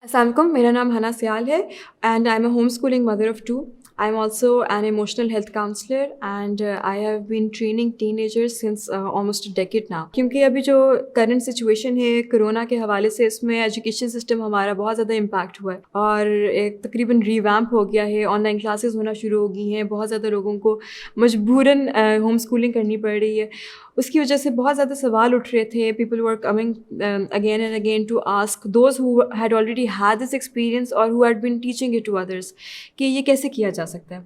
السلام علیکم. میرا نام ہنا سیال ہے and I am a home schooling mother of two. I am also an emotional health counsellor and I have been training ten agers since almost a decade now. کیونکہ ابھی جو current situation ہے کرونا کے حوالے سے، اس میں education system ہمارا بہت زیادہ امپیکٹ ہوا ہے اور ایک تقریباً ریویمپ ہو گیا ہے. آن لائن کلاسز ہونا شروع ہو گئی ہیں. بہت زیادہ لوگوں کو مجبوراً ہوم اسکولنگ کرنی پڑ رہی ہے. اس کی وجہ سے بہت زیادہ سوال اٹھ رہے تھے. People were coming again and again to ask those who had already had this experience اور who had been teaching it to address کہ یہ کیسے کیا جا سکتا ہے.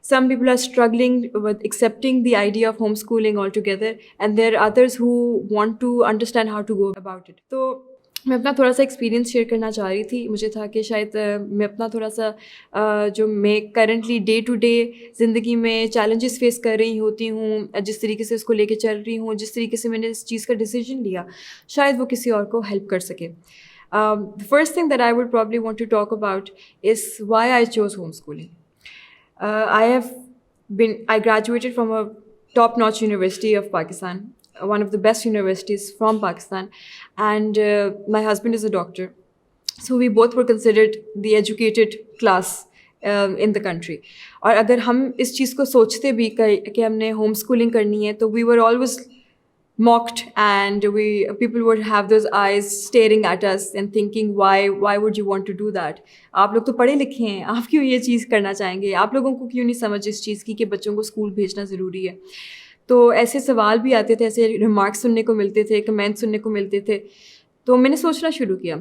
Some people are struggling with accepting the idea of homeschooling altogether, and there are others who want to understand how to go about it. تو میں اپنا تھوڑا سا ایکسپیرینس شیئر کرنا چاہ رہی تھی. مجھے تھا کہ شاید میں اپنا تھوڑا سا جو میں کرنٹلی ڈے ٹو ڈے زندگی میں چیلنجز فیس کر رہی ہوتی ہوں، جس طریقے سے اس کو لے کے چل رہی ہوں، جس طریقے سے میں نے اس چیز کا ڈیسیجن لیا، شاید وہ کسی اور کو ہیلپ کر سکے. The first thing that I would probably want to talk about is why I chose homeschooling. I graduated from a top-notch university of Pakistan, one of the best universities from Pakistan, and my husband is a doctor. So we both were considered the educated class in the country. اور اگر ہم اس چیز کو سوچتے بھی کہ ہم نے ہوم اسکولنگ کرنی ہے تو we were always mocked and people would have those eyes staring at us and thinking why would you want to do that. آپ لوگ تو پڑھے لکھے ہیں، آپ کیوں یہ چیز کرنا چاہیں گے؟ آپ لوگوں کو کیوں نہیں سمجھ اس چیز کی کہ بچوں کو اسکول بھیجنا ضروری ہے؟ تو ایسے سوال بھی آتے تھے، ایسے ریمارکس سننے کو ملتے تھے، کمنٹ سننے کو ملتے تھے. تو میں نے سوچنا شروع کیا.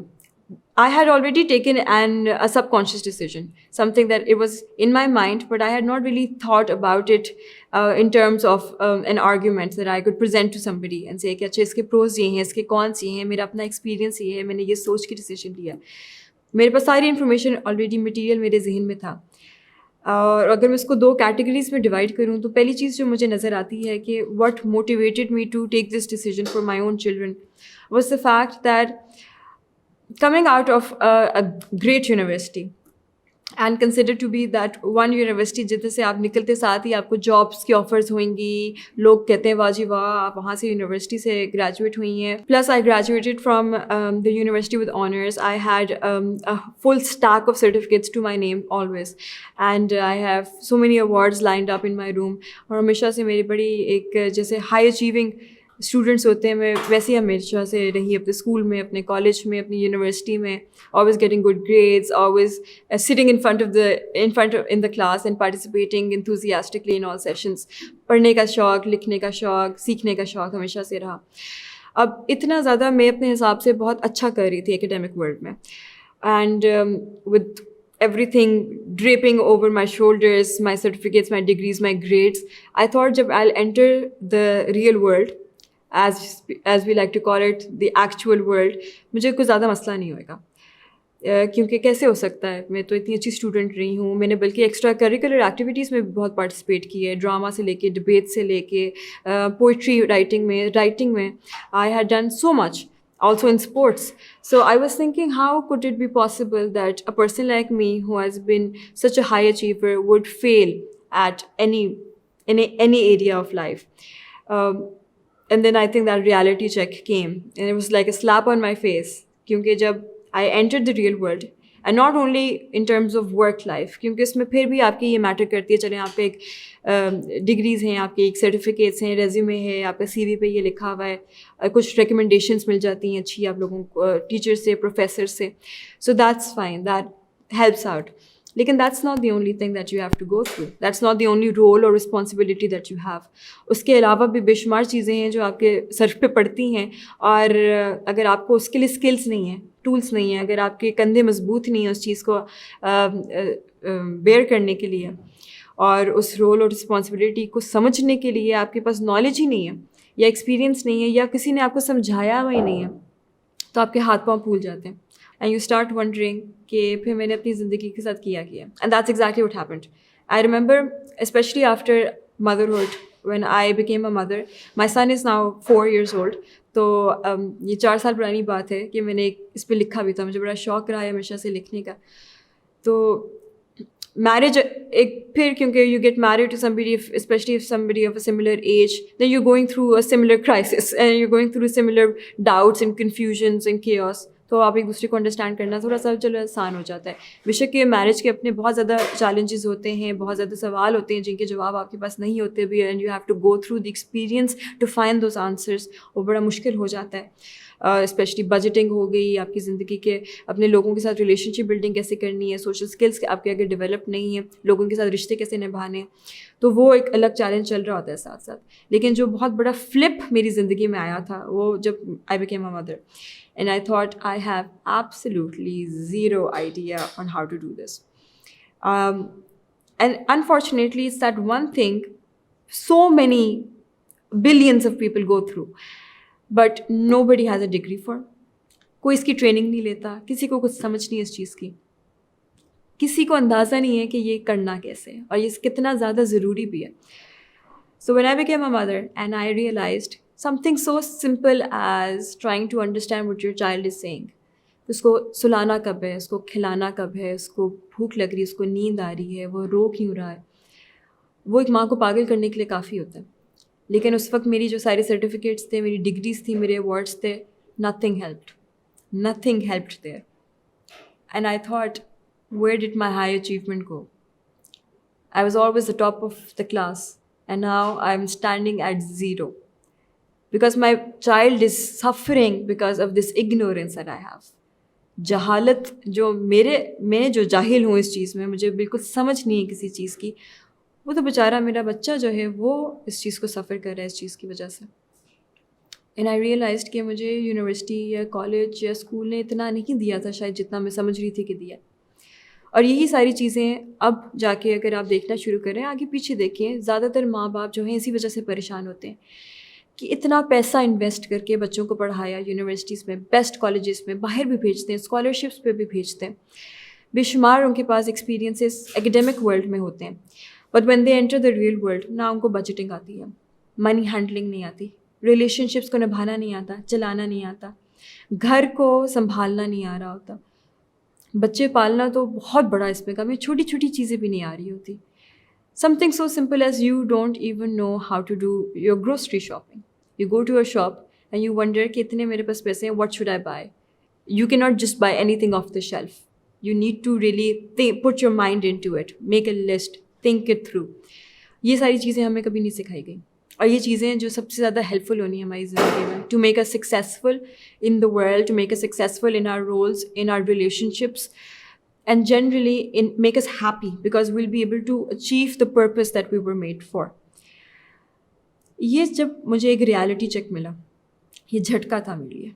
I had already taken a subconscious decision, something that it was in my mind, but I had not really thought about it in terms of an argument that I could present to somebody and say کہ اچھا اس کے pros یہ ہیں، اس کے کونس یہ ہیں، میرا اپنا ایکسپیرینس یہ ہے، میں نے یہ سوچ کے ڈیسیجن لیا. میرے پاس ساری انفارمیشن آلریڈی مٹیریل میرے ذہن میں تھا. اور اگر میں اس کو دو کیٹیگریز میں ڈیوائڈ کروں تو پہلی چیز جو مجھے نظر آتی ہے کہ what motivated me to take this decision for my own children was the fact that coming out of a great university and considered to be that one university جدھر سے آپ نکلتے ساتھ ہی آپ کو جابس کی آفرز ہوئیں گی، لوگ کہتے ہیں واہ جی واہ آپ وہاں سے یونیورسٹی سے گریجویٹ ہوئی ہیں. Plus I graduated from the university with honors. I had a full stack of certificates to my name always, and I have so many awards lined up in my room. اور ہمیشہ سے میری بڑی ایک جیسے high achieving students ہوتے ہیں، میں ویسے ہی ہمیشہ سے رہی اپنے اسکول میں، اپنے کالج میں، اپنی یونیورسٹی میں. Always getting good grades, always sitting in the class and participating enthusiastically in all sessions. پڑھنے کا شوق، لکھنے کا شوق، سیکھنے کا شوق ہمیشہ سے رہا. اب اتنا زیادہ میں اپنے حساب سے بہت اچھا کر رہی تھی اکیڈیمک ورلڈ میں، and with everything draping over my shoulders, my certificates, my degrees, my grades, I thought jab I'll enter the real world, as we like to call it, the actual world, مجھے کوئی زیادہ مسئلہ نہیں ہوئے گا. کیونکہ کیسے ہو سکتا ہے، میں تو اتنی اچھی اسٹوڈنٹ رہی ہوں. میں نے بلکہ ایکسٹرا کریکولر ایکٹیویٹیز میں بھی بہت پارٹیسپیٹ کی ہے، ڈراما سے لے کے ڈبیٹ سے لے کے پوئٹری رائٹنگ میں I had done so much. Also in sports. So I was thinking, how could it be possible that a person like me who has been such a high achiever would fail at any area of life? And then I think that reality check came, and it was like a slap on my face. Kyunki jab I entered the real world, and not only in terms of work life, کیونکہ اس میں پھر بھی آپ کی یہ metre کرتی ہے. چلیں آپ کے ایک ڈگریز ہیں، آپ کے ایک سرٹیفکیٹس ہیں، ریزیومے ہے، آپ کا سی وی پہ یہ لکھا ہوا ہے، کچھ ریکمنڈیشنس مل جاتی ہیں اچھی آپ لوگوں کو ٹیچر سے، پروفیسر سے. So that's fine, that helps out. لیکن that's not the only thing that you have to go through, that's not the only role اور رسپانسبلٹی دیٹ یو ہیو. اس کے علاوہ بھی بے شمار چیزیں ہیں جو آپ کے سر پہ پڑتی ہیں، اور اگر آپ کو اس کے لیے اسکلس نہیں ہیں، ٹولس نہیں ہیں، اگر آپ کے کندھے مضبوط نہیں ہیں اس چیز کو بیئر کرنے کے لیے، اور اس رول اور رسپانسبلٹی کو سمجھنے کے لیے آپ کے پاس نالج ہی نہیں ہے، یا ایکسپیرینس نہیں ہے، یا کسی نے آپ کو سمجھایا ہوا ہی نہیں ہے، تو آپ کے ہاتھ پاؤں پھول جاتے ہیں. اینڈ یو اسٹارٹ ونڈرنگ کہ پھر میں نے اپنی زندگی کے ساتھ کیا. And that's exactly what happened. I remember specially after motherhood when I became a mother. My son is now 4 years old. تو یہ 4 سال پرانی بات ہے کہ میں نے اس پہ لکھا بھی تھا. مجھے بڑا شوق رہا ہے ہمیشہ سے لکھنے کا. تو میرج ایک پھر کیونکہ you get married to somebody, especially if somebody of a similar age, then you're going through a similar crisis and you're going through similar doubts and confusions and chaos. تو آپ ایک دوسرے کو انڈرسٹینڈ کرنا تھوڑا سا چلو آسان ہو جاتا ہے. بیشک کہ میرج کے اپنے بہت زیادہ چیلنجز ہوتے ہیں, بہت زیادہ سوال ہوتے ہیں جن کے جواب آپ کے پاس نہیں ہوتے بھی, and you have to go through the experience to find those answers. وہ بڑا مشکل ہو جاتا ہے. اسپیشلی بجٹنگ ہو گئی آپ کی زندگی کے, اپنے لوگوں کے ساتھ ریلیشن شپ بلڈنگ کیسے کرنی ہے, سوشل اسکلس آپ کے اگر ڈیولپ نہیں ہیں, لوگوں کے ساتھ رشتے کیسے نبھانے ہیں, تو وہ ایک الگ چیلنج چل رہا ہوتا ہے ساتھ ساتھ. لیکن جو بہت بڑا فلپ میری زندگی میں آیا تھا وہ جب I became a mother, and I thought I have absolutely zero idea on how to do this. And unfortunately it's that one thing so many billions of people go through, but nobody has a degree for. کوئی اس کی training نہیں لیتا, کسی کو کچھ سمجھ نہیں ہے اس چیز کی, کسی کو اندازہ نہیں ہے کہ یہ کرنا کیسے ہے اور یہ کتنا زیادہ ضروری بھی ہے. So when I became a mother and I realized something so simple as trying to understand what your child is saying. اس کو سلانا کب ہے, اس کو کھلانا کب ہے, اس کو بھوک لگ رہی ہے, اس کو نیند آ رہی ہے, وہ رو کیوں رہا ہے, وہ ایک ماں کو پاگل کرنے کے لیے کافی ہوتا ہے. لیکن اس وقت میری جو سارے سرٹیفکیٹس تھے, میری ڈگریز تھیں, میرے ایوارڈس تھے, nothing helped there. And I thought, where did my high achievement go? I was always the top of the class, and now I'm standing at 0. Because my child is suffering because of this ignorance that I have. جہالت جو میں جو جاہل ہوں اس چیز میں, مجھے بالکل سمجھ نہیں ہے کسی چیز کی, وہ تو بیچارہ میرا بچہ جو ہے وہ اس چیز کو سفر کر رہا ہے اس چیز کی وجہ سے. اینڈ آئی ریئلائزڈ کہ مجھے یونیورسٹی یا کالج یا اسکول نے اتنا نہیں دیا تھا شاید جتنا میں سمجھ رہی تھی کہ دیا. اور یہی ساری چیزیں اب جا کے اگر آپ دیکھنا شروع کریں, آگے پیچھے دیکھیں, زیادہ تر ماں باپ جو ہیں اسی وجہ سے پریشان ہوتے ہیں کہ اتنا پیسہ انویسٹ کر کے بچوں کو پڑھایا, یونیورسٹیز میں, بیسٹ کالجز میں, باہر بھی بھیجتے ہیں, اسکالرشپس پہ بھی بھیجتے ہیں, بے شمار ان کے پاس ایکسپیرینسز ایکڈیمک ورلڈ میں ہوتے ہیں. But when they enter the real world, نہ ان کو بجٹنگ آتی ہے, منی ہینڈلنگ نہیں آتی, ریلیشن شپس کو نبھانا نہیں آتا, چلانا نہیں آتا, گھر کو سنبھالنا نہیں آ رہا ہوتا, بچے پالنا تو بہت بڑا اس میں کام ہے, چھوٹی چھوٹی چیزیں بھی نہیں آ رہی ہوتی. Something so simple as you don't even know how to do your grocery shopping. You go to a shop and you wonder کہ اتنے میرے پاس پیسے ہیں, what should I buy? You cannot just buy anything off the shelf. You need to really put your mind into it, make a list, think it through. یہ ساری چیزیں ہمیں کبھی نہیں سکھائی گئی, اور یہ چیزیں جو سب سے زیادہ ہیلپ فل ہونی ہیں ہماری زندگی میں, to make us successful in the world, to make us successful in our roles, in our relationships, and generally make us happy because we'll be able to achieve the purpose that we were made for. یہ جب مجھے ایک reality check ملا, یہ جھٹکا تھا میرے لیے,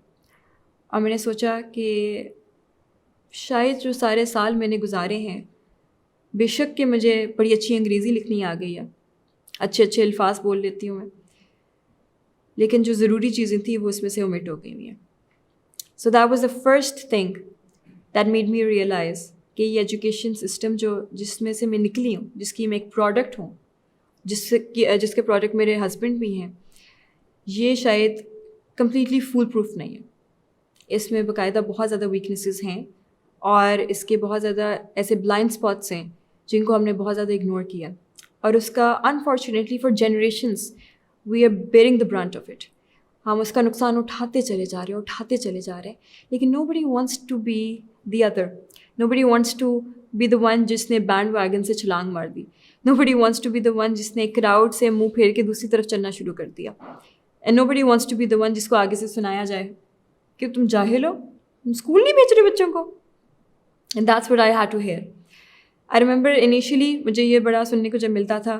اور میں نے سوچا کہ شاید جو سارے سال میں نے گزارے ہیں, بے شک کہ مجھے بڑی اچھی انگریزی لکھنی آ گئی ہے, اچھے اچھے الفاظ بول لیتی ہوں میں, لیکن جو ضروری چیزیں تھیں وہ اس میں سے اومٹ ہو گئی ہیں. So that was the first thing that made me realize کہ یہ ایجوکیشن سسٹم جس میں سے میں نکلی ہوں, جس کی میں ایک پروڈکٹ ہوں, جس کے پروڈکٹ میرے ہسبینڈ بھی ہیں, یہ شاید کمپلیٹلی فول پروف نہیں ہے. اس میں باقاعدہ بہت زیادہ ویکنیسز ہیں, اور اس کے بہت زیادہ ایسے بلائنڈ اسپاٹس ہیں جن کو ہم نے بہت زیادہ اگنور کیا, اور اس کا unfortunately for generations we are bearing the brunt of it. ہم اس کا نقصان اٹھاتے چلے جا رہے ہیں, لیکن nobody wants to be the other, nobody wants to be the one جس نے بینڈ ویگن سے چھلانگ مار دی, nobody wants to be the one جس نے کراؤڈ سے منہ پھیر کے دوسری طرف چلنا شروع کر دیا, and nobody wants to be the one جس کو آگے سے سنایا جائے کہ تم جاہل ہو, تم اسکول نہیں بھیج رہے بچوں کو. And that's what I had to hear. I remember initially مجھے یہ بڑا سننے کو جب ملتا تھا,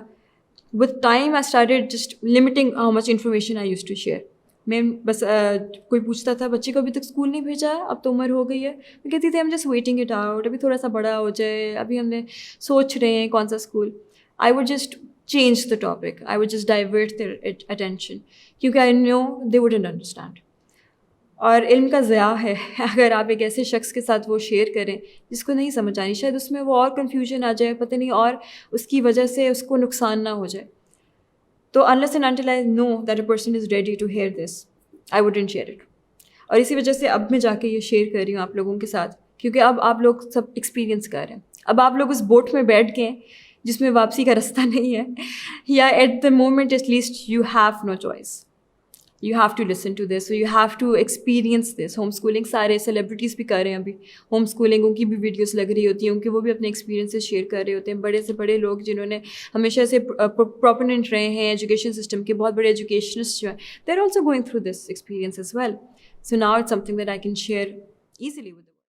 with time I started just limiting how much information I used to share. میں بس کوئی پوچھتا تھا بچے کو ابھی تک اسکول نہیں بھیجا ہے, اب تو عمر ہو گئی ہے, میں کہتی تھی I'm just waiting it out, ابھی تھوڑا سا بڑا ہو جائے, ابھی ہم نے سوچ رہے ہیں کون سا school. I would just change the topic, I would just divert their attention, کیونکہ I know they wouldn't understand. اور علم کا ضیاع ہے اگر آپ ایک ایسے شخص کے ساتھ وہ شیئر کریں جس کو نہیں سمجھ آنی, شاید اس میں وہ اور کنفیوژن آ جائے, پتہ نہیں, اور اس کی وجہ سے اس کو نقصان نہ ہو جائے. تو unless and until I know that a person is ready to hear this, I wouldn't share it. اور اسی وجہ سے اب میں جا کے یہ شیئر کر رہی ہوں آپ لوگوں کے ساتھ, کیونکہ اب آپ لوگ سب ایکسپیرینس کر رہے ہیں, اب آپ لوگ اس بوٹ میں بیٹھ گئے جس میں واپسی کا راستہ نہیں ہے, یا at the moment at least you have no choice. You have to listen to this, so you have to experience this. Homeschooling سارے celebrities بھی کر رہے ہیں ابھی. Homeschooling ان کی بھی ویڈیوز لگ رہی ہوتی ہیں, ان کے وہ بھی اپنے ایکسپیرینسز شیئر کر رہے ہوتے ہیں. بڑے سے بڑے لوگ جنہوں نے ہمیشہ سے پروپوننٹ رہے ہیں ایجوکیشن سسٹم کے, بہت بڑے ایجوکیشنسٹ جو ہیں, they are also going through this experience as well. So now it's something that I can share easily with them.